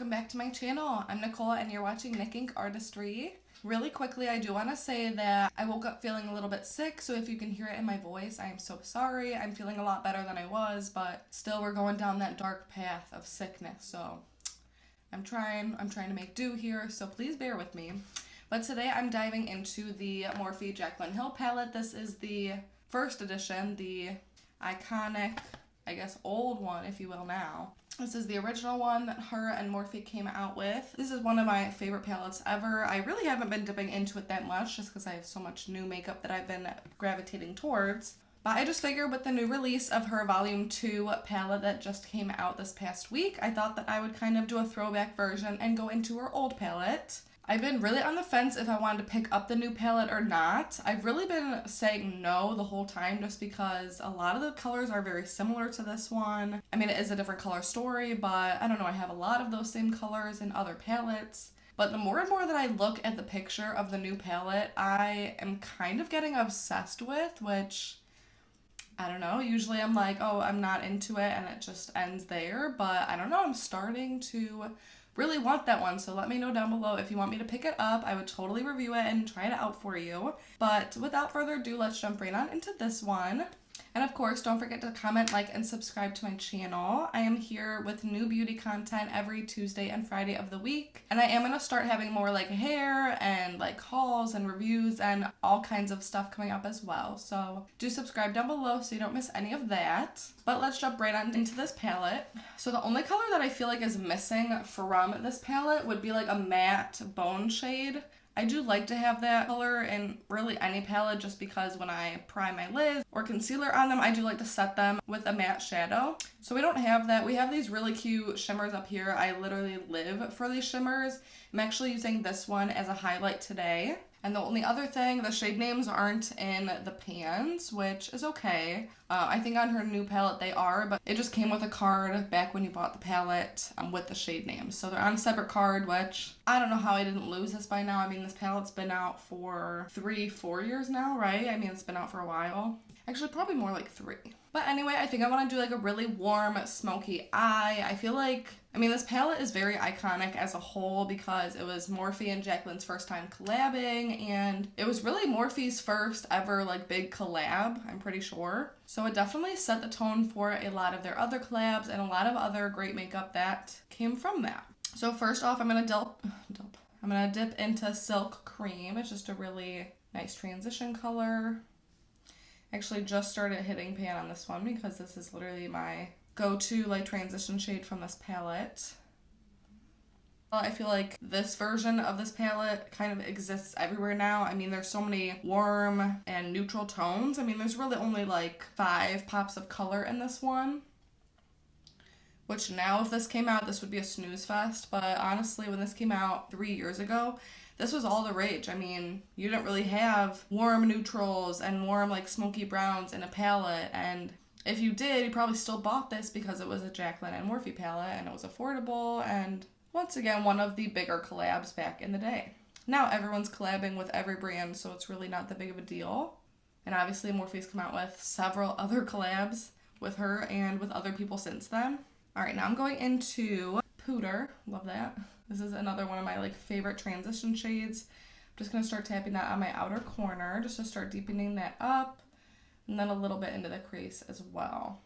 welcome back to my channel. I'm Nicole and you're watching Nick Ink Artistry. Really quickly, I do want to say that I woke up feeling a little bit sick, so if you can hear it in my voice, I am so sorry. I'm feeling a lot better than I was, but still we're going down that dark path of sickness, so I'm trying to make do here, so please bear with me. But today I'm diving into the Morphe Jacklyn Hill palette. This is the first edition, the iconic, I guess old one if you will now. This is the original one that her and Morphe came out with. This is one of my favorite palettes ever. I really haven't been dipping into it that much just because I have so much new makeup that I've been gravitating towards. But I just figured with the new release of her Volume 2 palette that just came out this past week, I thought that I would kind of do a throwback version and go into her old palette. I've been really on the fence if I wanted to pick up the new palette or not. I've really been saying no the whole time just because a lot of the colors are very similar to this one. I mean, it is a different color story, but I don't know, I have a lot of those same colors in other palettes. But the more and more that I look at the picture of the new palette, I am kind of getting obsessed with, which, I don't know, usually I'm like, oh, I'm not into it and it just ends there. But I don't know, I'm starting to really want that one, so let me know down below if you want me to pick it up. I would totally review it and try it out for you. But without further ado, let's jump right on into this one. And of course, don't forget to comment, like, and subscribe to my channel. I am here with new beauty content every Tuesday and Friday of the week. And I am going to start having more like hair and like hauls and reviews and all kinds of stuff coming up as well. So do subscribe down below so you don't miss any of that. But let's jump right on into this palette. So the only color that I feel like is missing from this palette would be like a matte bone shade. I do like to have that color in really any palette just because when I prime my lids or concealer on them, I do like to set them with a matte shadow. So we don't have that. We have these really cute shimmers up here. I literally live for these shimmers. I'm actually using this one as a highlight today. And the only other thing, the shade names aren't in the pans, which is okay. I think on her new palette they are, but it just came with a card back when you bought the palette with the shade names. So they're on a separate card, which I don't know how I didn't lose this by now. I mean, this palette's been out for 3-4 years now, right? I mean, it's been out for a while. Actually, probably more like 3. But anyway, I think I want to do like a really warm, smoky eye. I feel like, I mean, this palette is very iconic as a whole because it was Morphe and Jacklyn's first time collabing, and it was really Morphe's first ever like big collab, I'm pretty sure. So it definitely set the tone for a lot of their other collabs and a lot of other great makeup that came from that. So first off, I'm gonna dip into Silk Cream. It's just a really nice transition color. Actually just started hitting pan on this one because this is literally my go-to like transition shade from this palette. I feel like this version of this palette kind of exists everywhere now. I mean, there's so many warm and neutral tones. I mean, there's really only like 5 pops of color in this one. Which now, if this came out, this would be a snooze fest. But honestly, when this came out 3 years ago, this was all the rage. I mean, you didn't really have warm neutrals and warm like smoky browns in a palette. And if you did, you probably still bought this because it was a Jacklyn and Morphe palette and it was affordable. And once again, one of the bigger collabs back in the day. Now everyone's collabing with every brand, so it's really not that big of a deal. And obviously Morphe's come out with several other collabs with her and with other people since then. Alright, now I'm going into Pooter. Love that. This is another one of my like favorite transition shades. I'm just going to start tapping that on my outer corner just to start deepening that up. And then a little bit into the crease as well.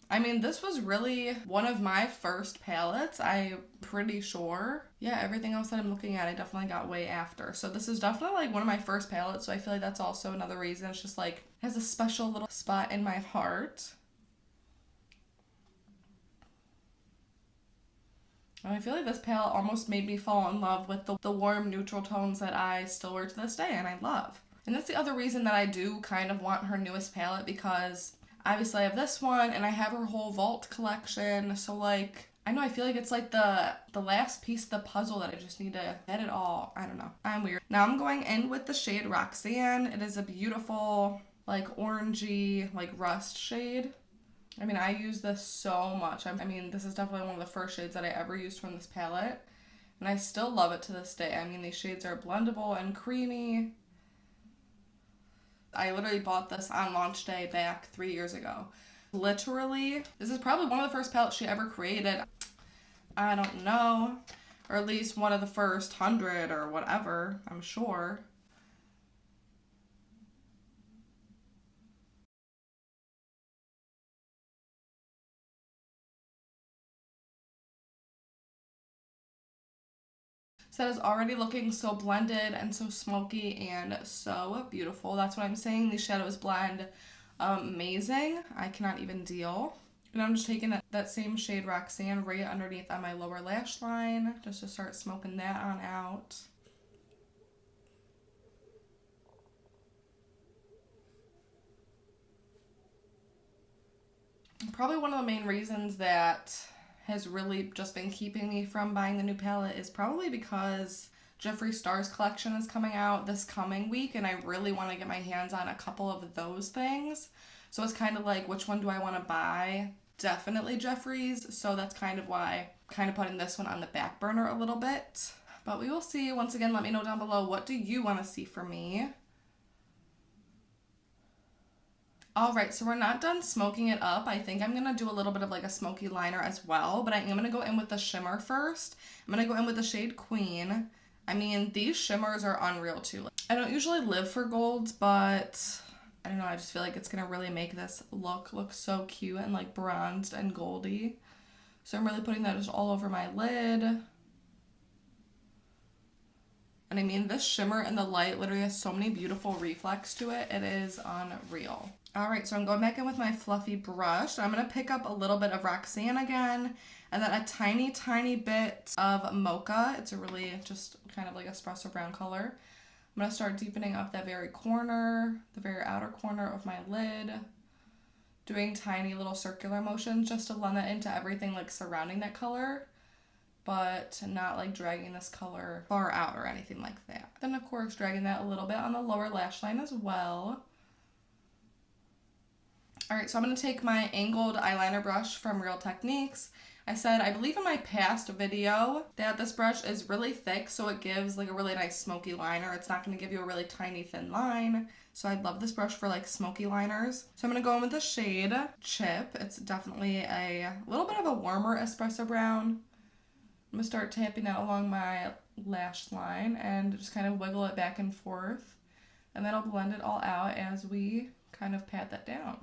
I mean, this was really one of my first palettes, I'm pretty sure. Yeah, everything else that I'm looking at, I definitely got way after. So this is definitely like one of my first palettes, so I feel like that's also another reason. It's just like, it has a special little spot in my heart. And I feel like this palette almost made me fall in love with the warm neutral tones that I still wear to this day and I love. And that's the other reason that I do kind of want her newest palette because obviously I have this one and I have her whole Vault collection. So like, I know I feel like it's like the last piece of the puzzle that I just need to get it all. I don't know. I'm weird. Now I'm going in with the shade Roxanne. It is a beautiful like orangey like rust shade. I mean, I use this so much. I mean, this is definitely one of the first shades that I ever used from this palette. And I still love it to this day. I mean, these shades are blendable and creamy. I literally bought this on launch day back 3 years ago. Literally, this is probably one of the first palettes she ever created. I don't know. Or at least one of the first 100 or whatever, I'm sure. So that is already looking so blended and so smoky and so beautiful. That's what I'm saying. These shadows blend amazing. I cannot even deal. And I'm just taking that same shade Roxanne right underneath on my lower lash line just to start smoking that on out. Probably one of the main reasons that has really just been keeping me from buying the new palette is probably because Jeffree Star's collection is coming out this coming week, and I really want to get my hands on a couple of those things. So it's kind of like, which one do I want to buy? Definitely Jeffree's, so that's kind of why I'm kind of putting this one on the back burner a little bit. But we will see. Once again, let me know down below, what do you want to see from me? Alright, so we're not done smoking it up. I think I'm going to do a little bit of like a smoky liner as well, but I am going to go in with the shimmer first. I'm going to go in with the shade Queen. I mean, these shimmers are unreal too. I don't usually live for golds, but I don't know, I just feel like it's going to really make this look so cute and like bronzed and goldy. So I'm really putting that just all over my lid. And I mean, this shimmer and the light literally has so many beautiful reflex to it. It is unreal. Alright, so I'm going back in with my fluffy brush. I'm going to pick up a little bit of Roxanne again, and then a tiny, tiny bit of Mocha. It's a really just kind of like espresso brown color. I'm going to start deepening up that very corner, the very outer corner of my lid, doing tiny little circular motions just to blend that into everything like surrounding that color, but not like dragging this color far out or anything like that. Then of course dragging that a little bit on the lower lash line as well. Alright, so I'm going to take my angled eyeliner brush from Real Techniques. I said, I believe in my past video, that this brush is really thick, so it gives like a really nice smoky liner. It's not going to give you a really tiny thin line. So I love this brush for like smoky liners. So I'm going to go in with the shade Chip. It's definitely a little bit of a warmer espresso brown. I'm going to start tapping that along my lash line and just kind of wiggle it back and forth. And that'll blend it all out as we kind of pat that down.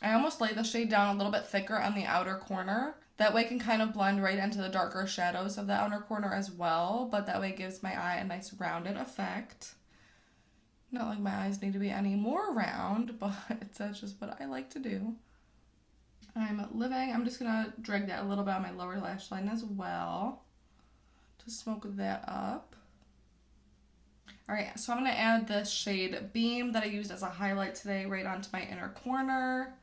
I almost lay the shade down a little bit thicker on the outer corner. That way it can kind of blend right into the darker shadows of the outer corner as well, but that way it gives my eye a nice rounded effect. Not like my eyes need to be any more round, but that's just what I like to do. I'm just gonna drag that a little bit on my lower lash line as well to smoke that up. Alright, so I'm gonna add this shade Beam that I used as a highlight today right onto my inner corner.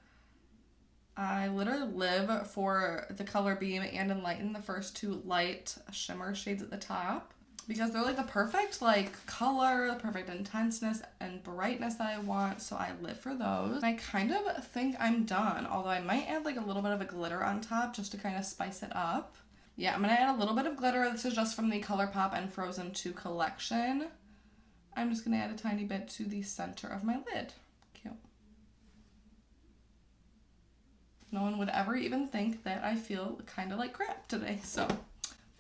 I literally live for the color Beam and Enlighten, the first two light shimmer shades at the top, because they're like the perfect like color, the perfect intenseness and brightness that I want, so I live for those. I kind of think I'm done, although I might add like a little bit of a glitter on top just to kind of spice it up. Yeah, I'm gonna add a little bit of glitter. This is just from the Colourpop and Frozen 2 collection. I'm just gonna add a tiny bit to the center of my lid. Cute. No one would ever even think that I feel kind of like crap today, so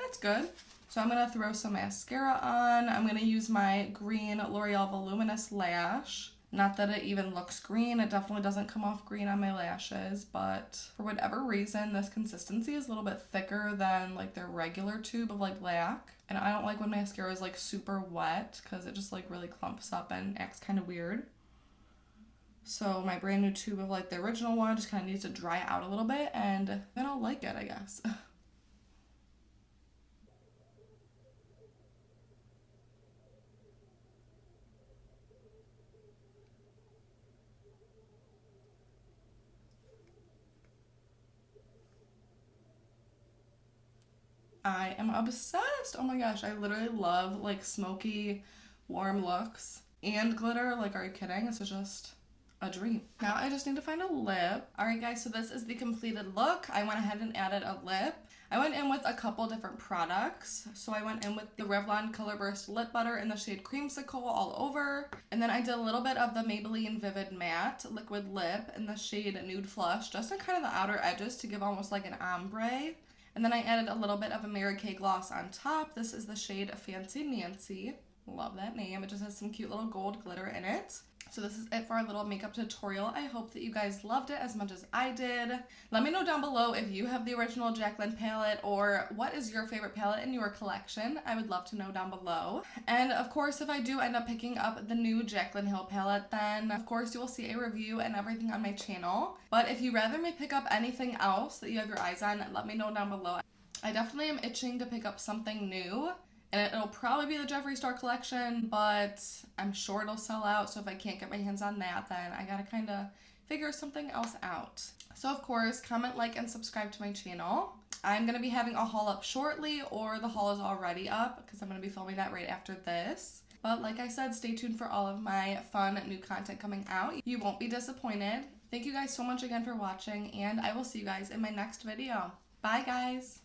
that's good. So I'm going to throw some mascara on. I'm going to use my green Loreal Voluminous lash. Not that it even looks green, it definitely doesn't come off green on my lashes, but for whatever reason, this consistency is a little bit thicker than like their regular tube of like lac. And I don't like when mascara is like super wet because it just like really clumps up and acts kind of weird. So my brand new tube of like the original one just kind of needs to dry out a little bit and then I'll like it, I guess. I am obsessed. Oh my gosh, I literally love like smoky, warm looks and glitter. Like, are you kidding? It's just a dream. Now I just need to find a lip. Alright guys, so this is the completed look. I went ahead and added a lip. I went in with a couple different products. So I went in with the Revlon Color Burst Lip Butter in the shade Creamsicle all over. And then I did a little bit of the Maybelline Vivid Matte Liquid Lip in the shade Nude Flush, just on kind of the outer edges to give almost like an ombre. And then I added a little bit of a Mary Kay gloss on top. This is the shade Fancy Nancy. Love that name. It just has some cute little gold glitter in it. So this is it for our little makeup tutorial. I hope that you guys loved it as much as I did. Let me know down below if you have the original Jacklyn palette or what is your favorite palette in your collection. I would love to know down below. And of course, if I do end up picking up the new Jaclyn Hill palette, then of course you will see a review and everything on my channel. But if you rather me pick up anything else that you have your eyes on, let me know down below. I definitely am itching to pick up something new. And it'll probably be the Jeffree Star collection, but I'm sure it'll sell out. So if I can't get my hands on that, then I gotta kind of figure something else out. So of course, comment, like, and subscribe to my channel. I'm gonna be having a haul up shortly, or the haul is already up because I'm gonna be filming that right after this. But like I said, stay tuned for all of my fun new content coming out. You won't be disappointed. Thank you guys so much again for watching, and I will see you guys in my next video. Bye guys!